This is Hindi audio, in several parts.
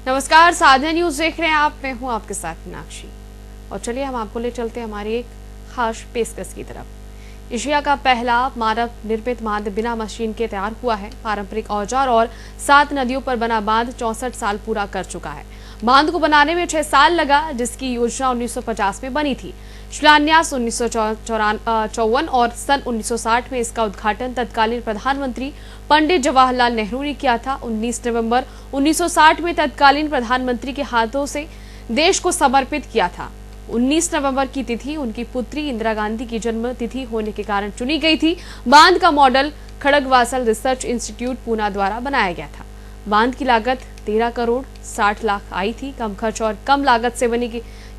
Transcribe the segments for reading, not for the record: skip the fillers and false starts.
नमस्कार, साधना न्यूज देख रहे हैं आप। मैं हूं आपके साथ मीनाक्षी और चलिए हम आपको ले चलते हैं हमारी एक खास पेशकश की तरफ। एशिया का पहला मानव निर्मित बांध बिना मशीन के तैयार हुआ है। पारंपरिक औजार और 7 नदियों पर बना बांध 64 साल पूरा कर चुका है। बांध को बनाने में 6 साल लगा, जिसकी योजना 1950 में बनी थी। शिलान्यास 1954 और सन 1960 में इसका उद्घाटन तत्कालीन प्रधानमंत्री पंडित जवाहरलाल नेहरू ने किया था। 19 नवंबर 1960 में तत्कालीन प्रधानमंत्री के हाथों से देश को समर्पित किया था। 19 नवंबर की तिथि उनकी पुत्री इंदिरा गांधी की जन्म तिथि होने के कारण चुनी गई थी। बांध का मॉडल खड़गवासल रिसर्च इंस्टीट्यूट पूना द्वारा बनाया गया था। बांध की लागत 13 करोड़ 60 लाख आई थी। कम खर्च और कम लागत से बने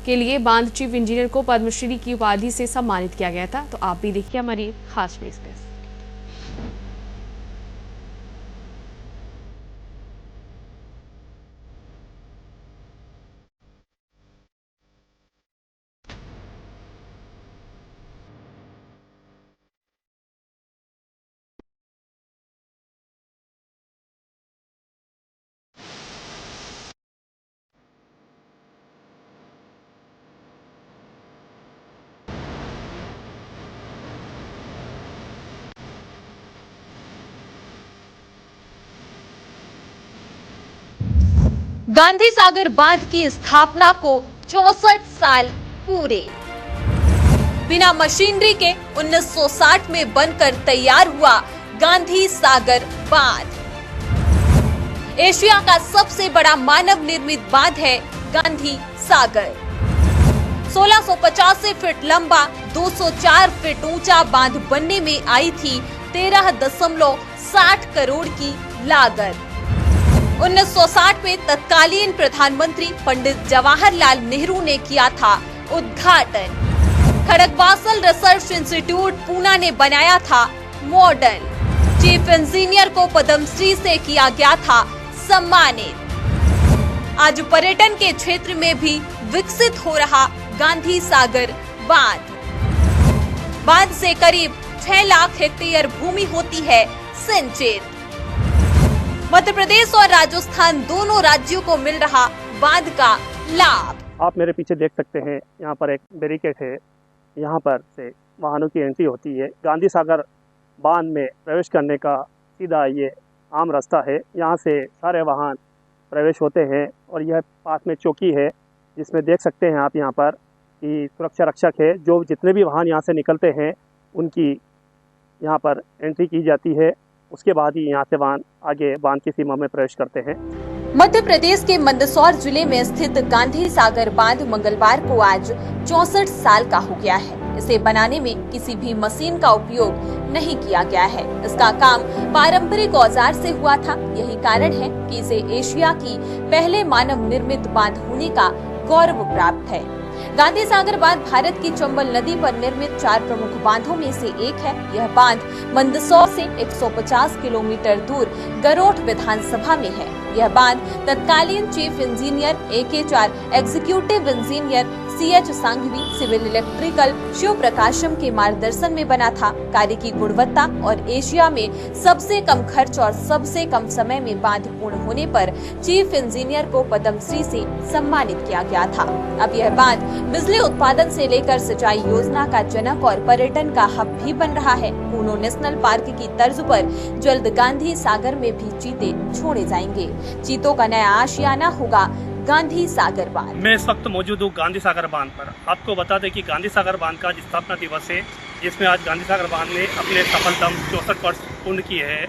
के लिए बांध चीफ इंजीनियर को पद्मश्री की उपाधि से सम्मानित किया गया था। तो आप भी देखिए हमारी खास पेशकश। गांधी सागर बांध की स्थापना को 64 साल पूरे। बिना मशीनरी के 1960 में बनकर तैयार हुआ गांधी सागर बांध एशिया का सबसे बड़ा मानव निर्मित बांध है। गांधी सागर 1685 फीट लंबा 204 फीट ऊंचा बांध बनने में आई थी 13.60 करोड़ की लागत। 1960 में तत्कालीन प्रधानमंत्री पंडित जवाहरलाल नेहरू ने किया था उद्घाटन। खड़गवासल रिसर्च इंस्टीट्यूट पूना ने बनाया था मॉडल। चीफ इंजीनियर को पद्मश्री से किया गया था सम्मानित। आज पर्यटन के क्षेत्र में भी विकसित हो रहा गांधी सागर बांध। बांध से करीब 6 लाख हेक्टेयर भूमि होती है सिंचित। मध्य प्रदेश और राजस्थान दोनों राज्यों को मिल रहा बांध का लाभ। आप मेरे पीछे देख सकते हैं, यहाँ पर एक बैरिकेड है। यहाँ पर से वाहनों की एंट्री होती है। गांधी सागर बांध में प्रवेश करने का सीधा ये आम रास्ता है। यहाँ से सारे वाहन प्रवेश होते हैं और यह पास में चौकी है, जिसमें देख सकते हैं आप यहाँ पर कि सुरक्षा रक्षक है। जो जितने भी वाहन यहाँ से निकलते हैं उनकी यहाँ पर एंट्री की जाती है। उसके बाद ही यहाँ से वाहन आगे बांध की सीमा में प्रवेश करते हैं। मध्य प्रदेश के मंदसौर जिले में स्थित गांधी सागर बांध मंगलवार को आज 64 साल का हो गया है। इसे बनाने में किसी भी मशीन का उपयोग नहीं किया गया है। इसका काम पारंपरिक औजार से हुआ था। यही कारण है कि इसे एशिया की पहले मानव निर्मित बांध होने का गौरव प्राप्त है। गांधी सागर बांध भारत की चंबल नदी पर निर्मित 4 प्रमुख बांधों में से एक है। यह बांध मंदसौर से 150 किलोमीटर दूर गरोठ विधानसभा में है। यह बांध तत्कालीन chief engineer AK4 executive engineer CH Sanghvi civil electrical Shiv Prakasham के मार्गदर्शन में बना था। कार्य की गुणवत्ता और एशिया में सबसे कम खर्च और सबसे कम समय में बांध पूर्ण होने पर चीफ इंजीनियर को पद्मश्री से सम्मानित किया गया था। अब यह बांध बिजली उत्पादन से लेकर सिंचाई योजना का जनक और पर्यटन का हब भी बन रहा है। पूनो नेशनल पार्क की तर्ज पर जल्द गांधी सागर में भी चीते छोड़े जाएंगे। चीतों का नया आशियाना होगा गांधी सागर बांध। मैं इस वक्त मौजूद हूँ गांधी सागर बांध पर। आपको बता दें कि गांधी सागर बांध का आज स्थापना दिवस है, जिसमें आज गांधी सागर बांध ने अपने सफलतम 64 वर्ष पूर्ण किए हैं।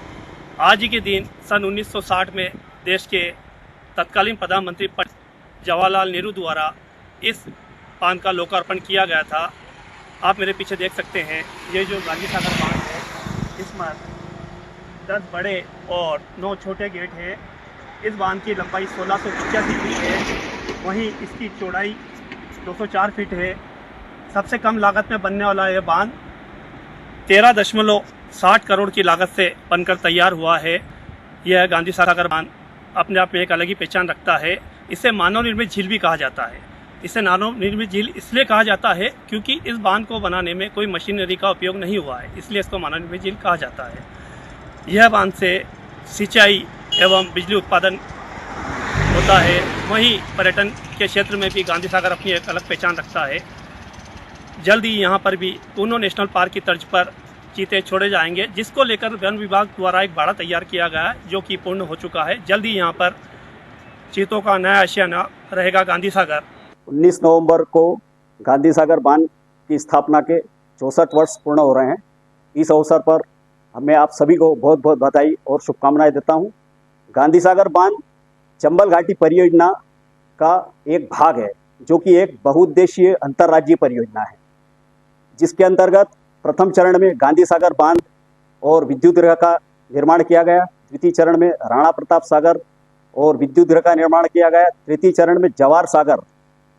आज ही के दिन सन 1960 में देश के तत्कालीन प्रधानमंत्री जवाहरलाल नेहरू द्वारा इस बांध का लोकार्पण किया गया था। आप मेरे पीछे देख सकते हैं, ये जो गांधी सागर बांध है, इसमें 10 बड़े और 9 छोटे गेट हैं। इस बांध की लंबाई 1685 फीट है, वहीं इसकी चौड़ाई 204 फीट है। सबसे कम लागत में बनने वाला यह बांध 13.60 करोड़ की लागत से बनकर तैयार हुआ है। यह गांधी सागर बांध अपने आप में एक अलग ही पहचान रखता है। इसे मानव निर्मित झील भी कहा जाता है। इसे मानव निर्मित झील इसलिए कहा जाता है क्योंकि इस बांध को बनाने में कोई मशीनरी का उपयोग नहीं हुआ है, इसलिए इसको मानव निर्मित झील कहा जाता है। यह बांध से सिंचाई एवं बिजली उत्पादन होता है, वहीं पर्यटन के क्षेत्र में भी गांधी सागर अपनी एक अलग पहचान रखता है। जल्द ही यहाँ पर भी कूनो नेशनल पार्क की तर्ज पर चीते छोड़े जाएंगे, जिसको लेकर वन विभाग द्वारा एक बाड़ा तैयार किया गया है, जो कि पूर्ण हो चुका है। जल्द ही यहाँ पर चीतों का नया आशियाना रहेगा गांधी सागर। 19 नवंबर को गांधी सागर बांध की स्थापना के 64 वर्ष पूर्ण हो रहे हैं। इस अवसर पर मैं आप सभी को बहुत बहुत बधाई और शुभकामनाएं देता हूं। गांधी सागर बांध चंबल घाटी परियोजना का एक भाग है, जो कि एक बहुउद्देशीय अंतर्राज्यीय परियोजना है, जिसके अंतर्गत प्रथम चरण में गांधी सागर बांध और विद्युत गृह का निर्माण किया गया। द्वितीय चरण में राणा प्रताप सागर और विद्युत गृह का निर्माण किया गया। तृतीय चरण में जवाहर सागर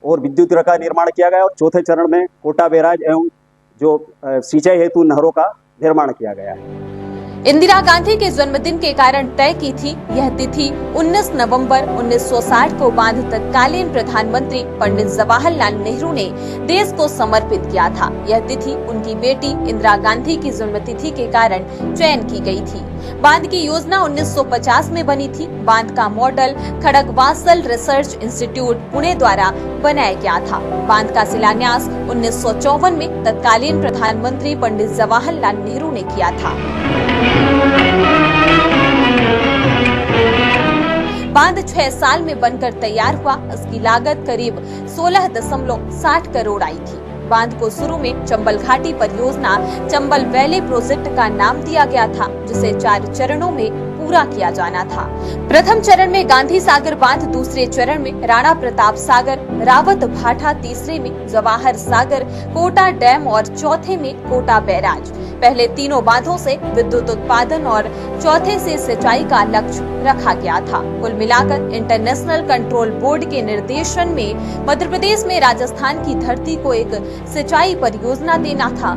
और विद्युत गृह का निर्माण किया गया और चौथे चरण में कोटा बैराज एवं जो सिंचाई हेतु नहरों का निर्माण किया गया है। इंदिरा गांधी के जन्मदिन के कारण तय की थी यह तिथि 19 नवंबर 1960 को बांध तत्कालीन प्रधानमंत्री पंडित जवाहरलाल नेहरू ने देश को समर्पित किया था। यह तिथि उनकी बेटी इंदिरा गांधी की जन्मतिथि के कारण चयन की गई थी। बांध की योजना 1950 में बनी थी। बांध का मॉडल खड़गवासल रिसर्च इंस्टीट्यूट पुणे द्वारा बनाया गया था। बांध का शिलान्यास 1954 में तत्कालीन प्रधानमंत्री पंडित जवाहरलाल नेहरू ने किया था। बांध 6 साल में बनकर तैयार हुआ। इसकी लागत करीब 16.60 करोड़ आई थी। बांध को शुरू में चंबल घाटी परियोजना चंबल वैली प्रोजेक्ट का नाम दिया गया था, जिसे 4 चरणों में पूरा किया जाना था। प्रथम चरण में गांधी सागर बांध, दूसरे चरण में राणा प्रताप सागर, रावत भाटा, तीसरे में जवाहर सागर, कोटा डैम और चौथे में कोटा बैराज। पहले तीनों बांधों से विद्युत उत्पादन और चौथे से सिंचाई का लक्ष्य रखा गया था। कुल मिलाकर इंटरनेशनल कंट्रोल बोर्ड के निर्देशन में मध्य प्रदेश में राजस्थान की धरती को एक सिंचाई परियोजना देना था।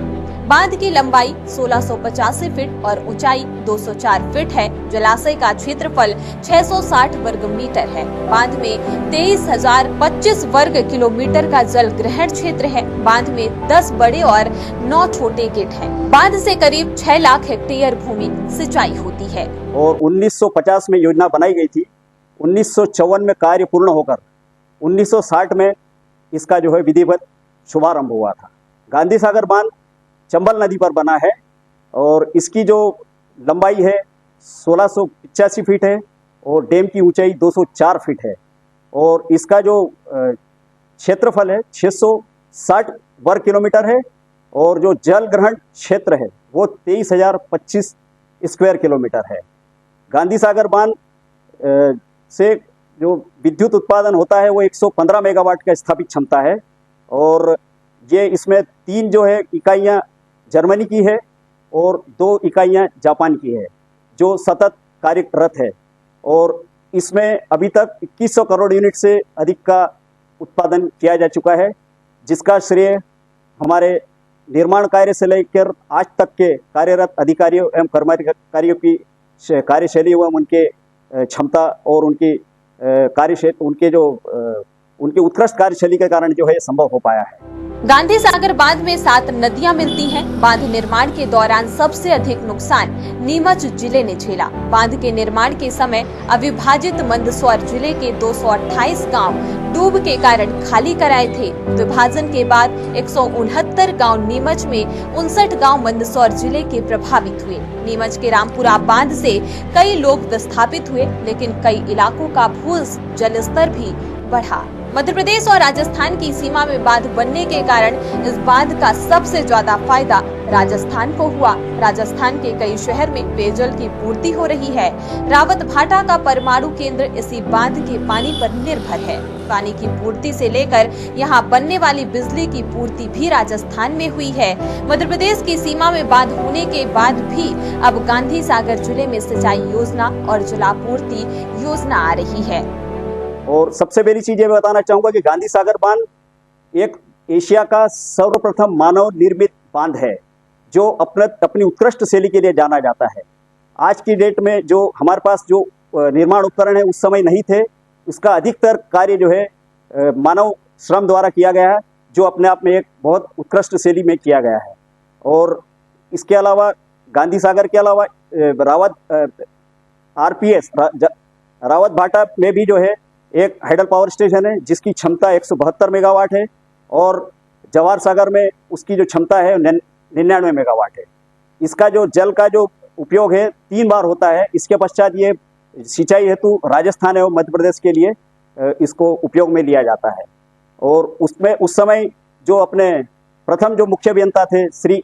बांध की लंबाई 1685 फीट और ऊंचाई 204 फीट है। जलाशय का क्षेत्रफल 660 वर्ग मीटर है। बांध में 23,025 वर्ग किलोमीटर का जल ग्रहण क्षेत्र है। बांध में 10 बड़े और 9 छोटे गेट हैं। बांध से करीब 6 लाख हेक्टेयर भूमि सिंचाई होती है। और 1950 में योजना बनाई गई थी। 1954 में कार्य पूर्ण होकर 1960 में इसका जो है विधिवत शुभारंभ हुआ था। गांधी सागर बांध चंबल नदी पर बना है और इसकी जो लंबाई है 1685 फीट है और डैम की ऊंचाई 204 फीट है और इसका जो क्षेत्रफल है 660 वर्ग किलोमीटर है और जो जल ग्रहण क्षेत्र है वो 23,025 स्क्वायर किलोमीटर है। गांधी सागर बांध से जो विद्युत उत्पादन होता है वो 115 मेगावाट का स्थापित क्षमता है और ये इसमें 3 जो है इकाइयाँ जर्मनी की है और 2 इकाइयाँ जापान की है, जो सतत कार्यरत है और इसमें अभी तक 2100 करोड़ यूनिट से अधिक का उत्पादन किया जा चुका है, जिसका श्रेय हमारे निर्माण कार्य से लेकर आज तक के कार्यरत अधिकारियों एवं कर्मचारियों की कार्यशैली एवं उनके क्षमता और उनकी कार्यशैली उनके उत्कृष्ट कार्यशैली के कारण जो है संभव हो पाया है। गांधी सागर बांध में 7 नदियां मिलती हैं। बांध निर्माण के दौरान सबसे अधिक नुकसान नीमच जिले ने झेला। बांध के निर्माण के समय अविभाजित मंदसौर जिले के 228 गांव डूब के कारण खाली कराए थे। विभाजन के बाद 169 गांव नीमच में 59 गांव मंदसौर जिले के प्रभावित हुए। नीमच के रामपुरा बांध से कई लोग विस्थापित हुए, लेकिन कई इलाकों का भू जल स्तर भी बढ़ा। मध्य प्रदेश और राजस्थान की सीमा में बांध बनने के कारण इस बांध का सबसे ज्यादा फायदा राजस्थान को हुआ। राजस्थान के कई शहर में पेयजल की पूर्ति हो रही है। रावत भाटा का परमाणु केंद्र इसी बांध के पानी पर निर्भर है। पानी की पूर्ति से लेकर यहाँ बनने वाली बिजली की पूर्ति भी राजस्थान में हुई है। मध्य प्रदेश की सीमा में बांध होने के बाद भी अब गांधी सागर जिले में सिंचाई योजना और जलापूर्ति योजना आ रही है। और सबसे पहली चीज ये बताना चाहूंगा कि गांधी सागर बांध एक एशिया का सर्वप्रथम मानव निर्मित बांध है, जो अपनी उत्कृष्ट शैली के लिए जाना जाता है। आज की डेट में जो हमारे पास जो निर्माण उपकरण है उस समय नहीं थे, उसका अधिकतर कार्य जो है मानव श्रम द्वारा किया गया है, जो अपने आप में एक बहुत उत्कृष्ट शैली में किया गया है। और इसके अलावा गांधी सागर के अलावा रावत RPS रावत भाटा में भी जो है एक हाइडल पावर स्टेशन है जिसकी क्षमता 172 मेगावाट है और जवाहर सागर में उसकी जो क्षमता है 99 मेगावाट है। इसका जो जल का जो उपयोग है 3 बार होता है। इसके पश्चात ये सिंचाई हेतु राजस्थान एवं मध्य प्रदेश के लिए इसको उपयोग में लिया जाता है। और उसमें उस समय जो अपने प्रथम जो मुख्य अभियंता थे श्री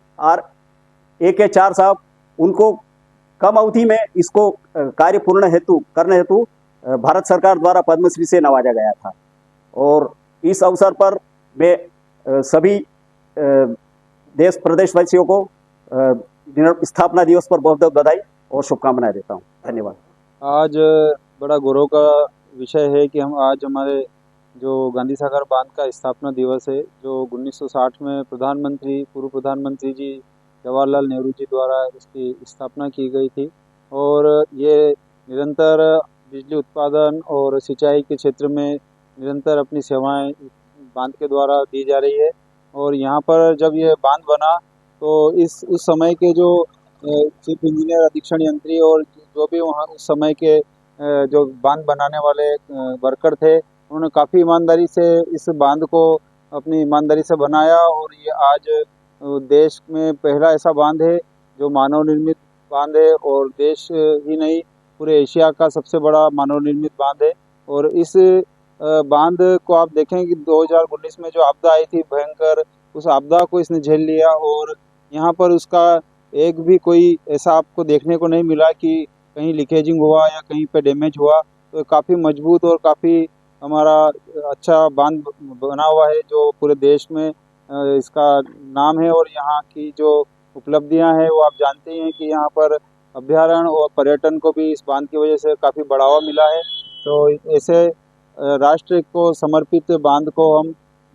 AK4 साहब, उनको कम अवधि में इसको कार्य पूर्ण करने हेतु भारत सरकार द्वारा पद्मश्री से नवाजा गया था। और इस अवसर पर मैं सभी देश प्रदेशवासियों को स्थापना दिवस पर बहुत बहुत बधाई और शुभकामनाएं देता हूं। धन्यवाद। आज बड़ा गौरव का विषय है कि हम आज हमारे जो गांधी सागर बांध का स्थापना दिवस है, जो 1960 में पूर्व प्रधानमंत्री जी जवाहरलाल नेहरू जी द्वारा इसकी स्थापना की गई थी। और ये निरंतर बिजली उत्पादन और सिंचाई के क्षेत्र में निरंतर अपनी सेवाएं बांध के द्वारा दी जा रही है। और यहाँ पर जब ये बांध बना तो उस समय के जो चीफ इंजीनियर, अधीक्षण यंत्री और जो भी वहाँ उस समय के जो बांध बनाने वाले वर्कर थे, उन्होंने काफ़ी ईमानदारी से इस बांध को अपनी ईमानदारी से बनाया। और ये आज देश में पहला ऐसा बांध है जो मानव निर्मित बांध है और देश ही नहीं पूरे एशिया का सबसे बड़ा मानव निर्मित बांध है। और इस बांध को आप देखें कि 2019 में जो आपदा आई थी भयंकर, उस आपदा को इसने झेल लिया और यहाँ पर उसका एक भी कोई ऐसा आपको देखने को नहीं मिला कि कहीं लीकेजिंग हुआ या कहीं पे डैमेज हुआ। तो काफ़ी मजबूत और काफ़ी हमारा अच्छा बांध बना हुआ है जो पूरे देश में इसका नाम है। और यहाँ की जो उपलब्धियाँ हैं वो आप जानते हैं कि यहाँ पर अभ्यारण्य और पर्यटन को भी इस बांध की वजह से काफ़ी बढ़ावा मिला है। तो ऐसे राष्ट्र को समर्पित बांध को हम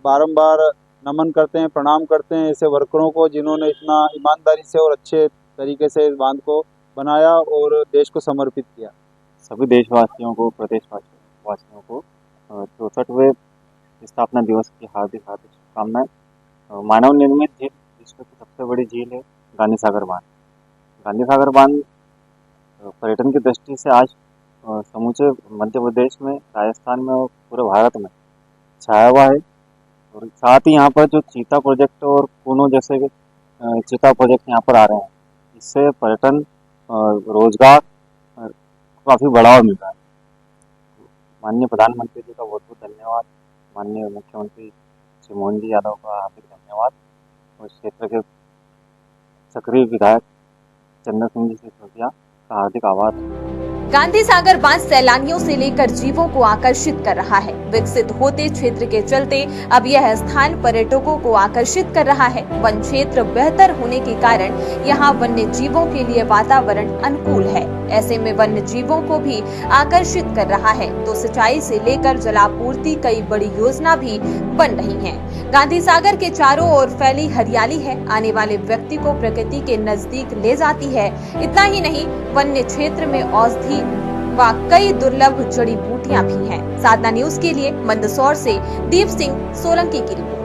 बारंबार नमन करते हैं, प्रणाम करते हैं ऐसे वर्करों को जिन्होंने इतना ईमानदारी से और अच्छे तरीके से इस बांध को बनाया और देश को समर्पित किया। सभी देशवासियों को, प्रदेशवासियों को 64वें स्थापना दिवस की हार्दिक शुभकामनाएं। मानव निर्मित झील विश्व की सबसे बड़ी झील है गांधी सागर बांध। गांधी सागर बांध पर्यटन की दृष्टि से आज समूचे मध्य प्रदेश में, राजस्थान में और पूरे भारत में छाया हुआ है। और साथ ही यहाँ पर जो चीता प्रोजेक्ट और कूनो जैसे चीता प्रोजेक्ट यहाँ पर आ रहे हैं, इससे पर्यटन रोजगार काफ़ी बढ़ावा मिल रहा है। माननीय प्रधानमंत्री जी का बहुत बहुत धन्यवाद। माननीय मुख्यमंत्री श्री मोहन जी यादव का हार्दिक धन्यवाद। और क्षेत्र के सक्रिय विधायक चंद्र सिंह जी सिसोदिया का हार्दिक आभार। गांधी सागर बांध सैलानियों से लेकर जीवों को आकर्षित कर रहा है। विकसित होते क्षेत्र के चलते अब यह स्थान पर्यटकों को आकर्षित कर रहा है। वन क्षेत्र बेहतर होने के कारण यहाँ वन्य जीवों के लिए वातावरण अनुकूल है। ऐसे में वन्य जीवों को भी आकर्षित कर रहा है। तो सिंचाई से लेकर जलापूर्ति कई बड़ी योजना भी बन रही है। गांधी सागर के चारों ओर फैली हरियाली है, आने वाले व्यक्ति को प्रकृति के नजदीक ले जाती है। इतना ही नहीं, वन्य क्षेत्र में औषधि व कई दुर्लभ जड़ी बूटियां भी हैं। साधना न्यूज के लिए मंदसौर से दीप सिंह सोलंकी की रिपोर्ट।